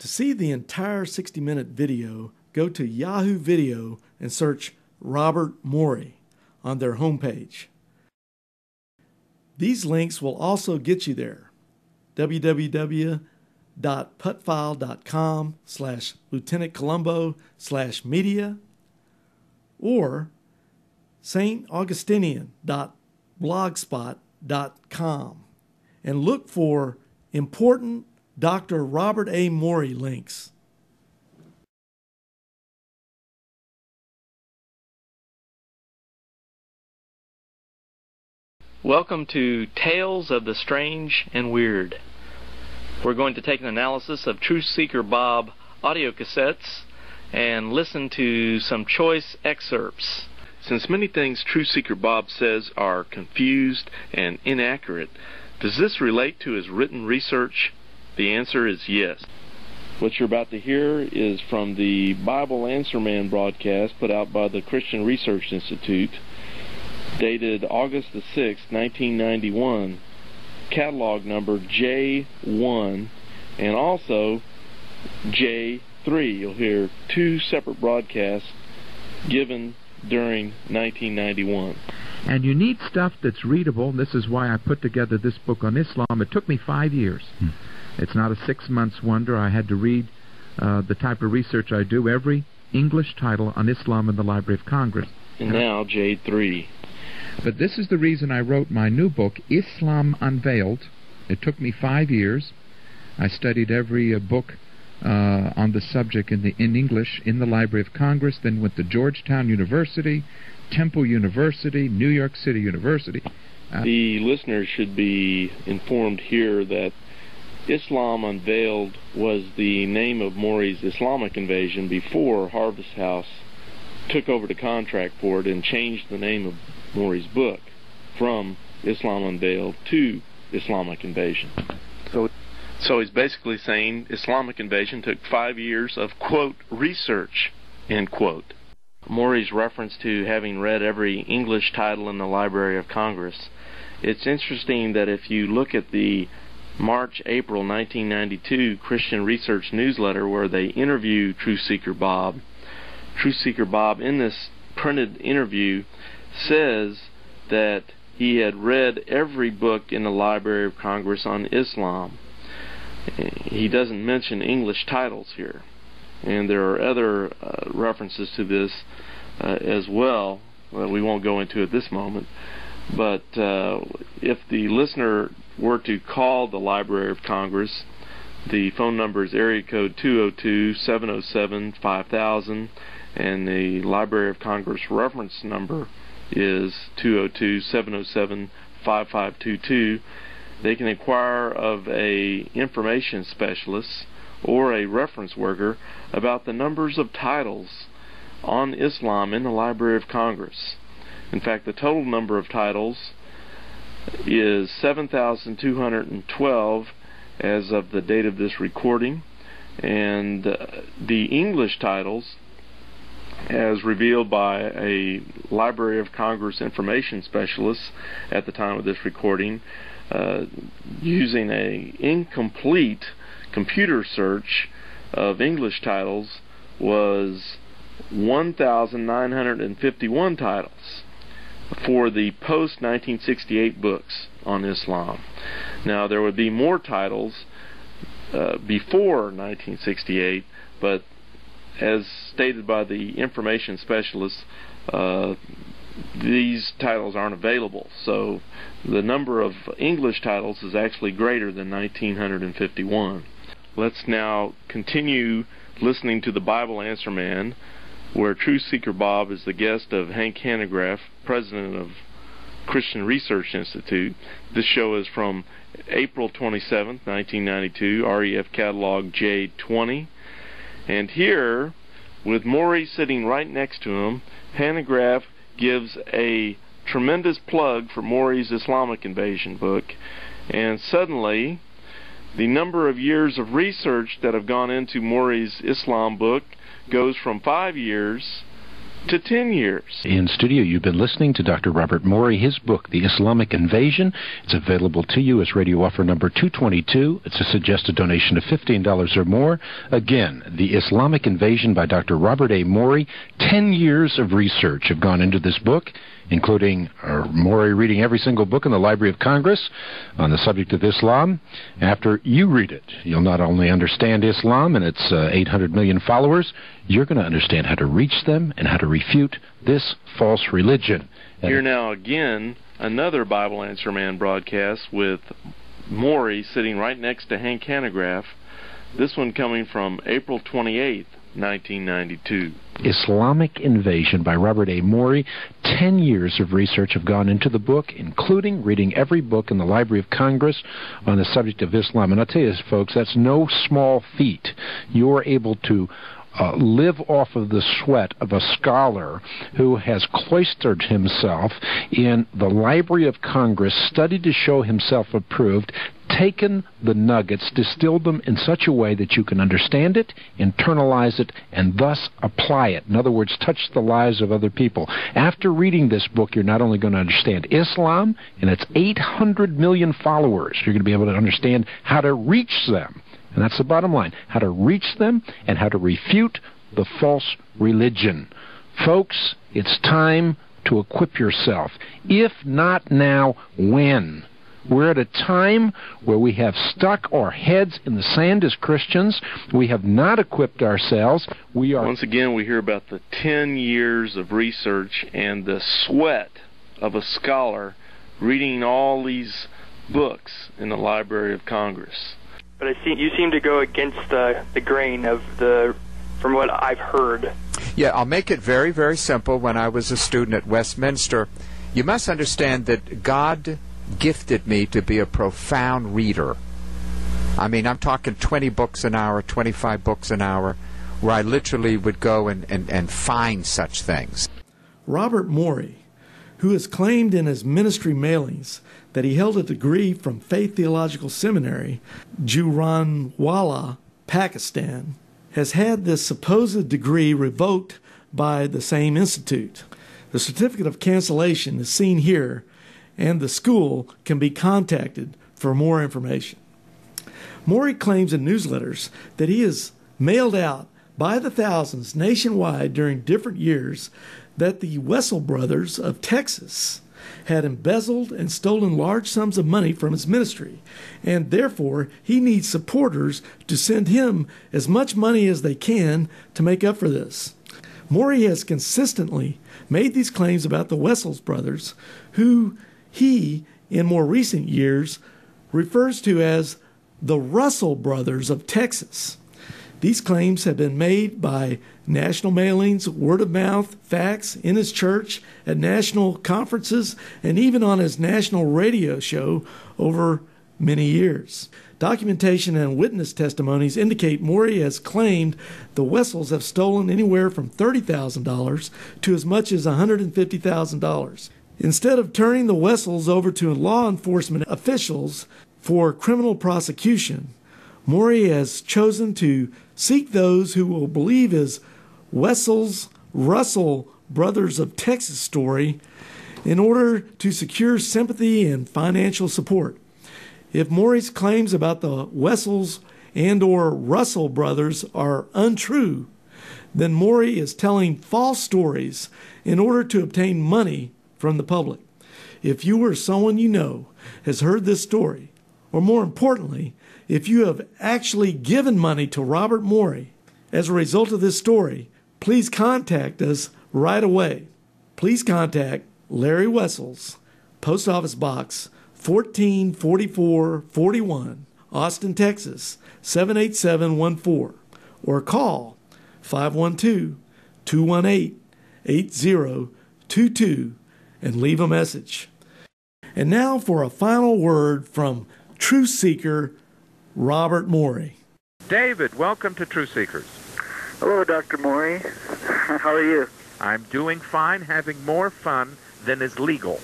To see the entire 60-minute video, go to Yahoo Video and search Robert Morey on their homepage. These links will also get you there. www.putfile.com/lieutenantcolumbo/media or staugustinian.blogspot.com and look for important Dr. Robert A. Morey links. Welcome to Tales of the Strange and Weird. We're going to take an analysis of Truth Seeker Bob audio cassettes and listen to some choice excerpts. Since many things Truth Seeker Bob says are confused and inaccurate, does this relate to his written research? The answer is yes. What you're about to hear is from the Bible Answer Man broadcast put out by the Christian Research Institute, dated August the 6th, 1991, catalog number J1 and also J3. You'll hear two separate broadcasts given during 1991. And you need stuff that's readable. This is why I put together this book on Islam. It took me 5 years. It's not a 6 months wonder. I had to read the type of research I do, every English title on Islam in the Library of Congress. And now J3. But this is the reason I wrote my new book, Islam Unveiled. It took me 5 years. I studied every book on the subject in English in the Library of Congress, then went to Georgetown University, Temple University, New York City University. The listeners should be informed here that Islam Unveiled was the name of Morey's Islamic Invasion before Harvest House took over the contract for it and changed the name of Morey's book from Islam Unveiled to Islamic Invasion. So he's basically saying Islamic Invasion took 5 years of, quote, research, end quote. Morey's reference to having read every English title in the Library of Congress. It's interesting that if you look at the March-April 1992 Christian Research newsletter where they interview Truth Seeker Bob in this printed interview says that he had read every book in the Library of Congress on Islam. He doesn't mention English titles here. And there are other references to this as well that we won't go into at this moment. But if the listener were to call the Library of Congress, the phone number is area code 202-707-5000, and the Library of Congress reference number is 202-707-5522. They can inquire of a information specialist or a reference worker about the numbers of titles on Islam in the Library of Congress. In fact, the total number of titles is 7,212 as of the date of this recording, and the English titles, as revealed by a Library of Congress information specialist at the time of this recording, using an incomplete computer search of English titles, was 1,951 titles for the post-1968 books on Islam. Now, there would be more titles before 1968, but as stated by the information specialist, these titles aren't available. So the number of English titles is actually greater than 1,951. Let's now continue listening to the Bible Answer Man, where Truth Seeker Bob is the guest of Hank Hanegraaff, president of Christian Research Institute. This show is from April 27th, 1992, REF Catalog J20. And here, with Morey sitting right next to him, Hanegraaff gives a tremendous plug for Morey's Islamic Invasion book. And suddenly, the number of years of research that have gone into Morey's Islam book goes from 5 years to 10 years. In studio, you've been listening to Dr. Robert Morey. His book, The Islamic Invasion, it's available to you as radio offer number 222. It's a suggested donation of $15 or more. Again, The Islamic Invasion by Dr. Robert A. Morey. 10 years of research have gone into this book, including Morey reading every single book in the Library of Congress on the subject of Islam. After you read it, you'll not only understand Islam and its 800 million followers, you're going to understand how to reach them and how to refute this false religion. Here now again, another Bible Answer Man broadcast with Morey sitting right next to Hank Hanegraaff. This one coming from April 28th, 1992. Islamic Invasion by Robert A. Morey. 10 years of research have gone into the book, including reading every book in the Library of Congress on the subject of Islam. And I'll tell you this, folks, that's no small feat. You're able to live off of the sweat of a scholar who has cloistered himself in the Library of Congress, studied to show himself approved, taken the nuggets, distilled them in such a way that you can understand it, internalize it, and thus apply it. In other words, touch the lives of other people. After reading this book, you're not only going to understand Islam and its 800 million followers, you're going to be able to understand how to reach them. And that's the bottom line, how to reach them and how to refute the false religion. Folks, it's time to equip yourself. If not now, when? We're at a time where we have stuck our heads in the sand as Christians. We have not equipped ourselves. Once again, we hear about the 10 years of research and the sweat of a scholar reading all these books in the Library of Congress. But you seem to go against the grain of from what I've heard. Yeah, I'll make it very, very simple. When I was a student at Westminster, you must understand that God gifted me to be a profound reader. I mean, I'm talking 20 books an hour, 25 books an hour, where I literally would go and find such things. Robert Morey, who has claimed in his ministry mailings that he held a degree from Faith Theological Seminary, Gujranwala, Pakistan, has had this supposed degree revoked by the same institute. The certificate of cancellation is seen here, and the school can be contacted for more information. Morey claims in newsletters that he has mailed out by the thousands nationwide during different years that the Wessel brothers of Texas had embezzled and stolen large sums of money from his ministry, and therefore he needs supporters to send him as much money as they can to make up for this. Morey has consistently made these claims about the Wessel brothers, who he, in more recent years, refers to as the Russell brothers of Texas. These claims have been made by national mailings, word of mouth, fax, in his church, at national conferences, and even on his national radio show over many years. Documentation and witness testimonies indicate Morey has claimed the Wessels have stolen anywhere from $30,000 to as much as $150,000. Instead of turning the Wessels over to law enforcement officials for criminal prosecution, Morey has chosen to seek those who will believe his Russell brothers of Texas story in order to secure sympathy and financial support. If Morey's claims about the Wessels and or Russell brothers are untrue, then Morey is telling false stories in order to obtain money from the public. If you or someone you know has heard this story, or more importantly, if you have actually given money to Robert Morey as a result of this story, please contact us right away. Please contact Larry Wessels, Post Office Box 144441, Austin, Texas 78714, or call 512-218-8022 and leave a message. And now for a final word from Truth Seeker Robert Morey. David, welcome to Truth Seekers. Hello, Dr. Morey. How are you? I'm doing fine, having more fun than is legal.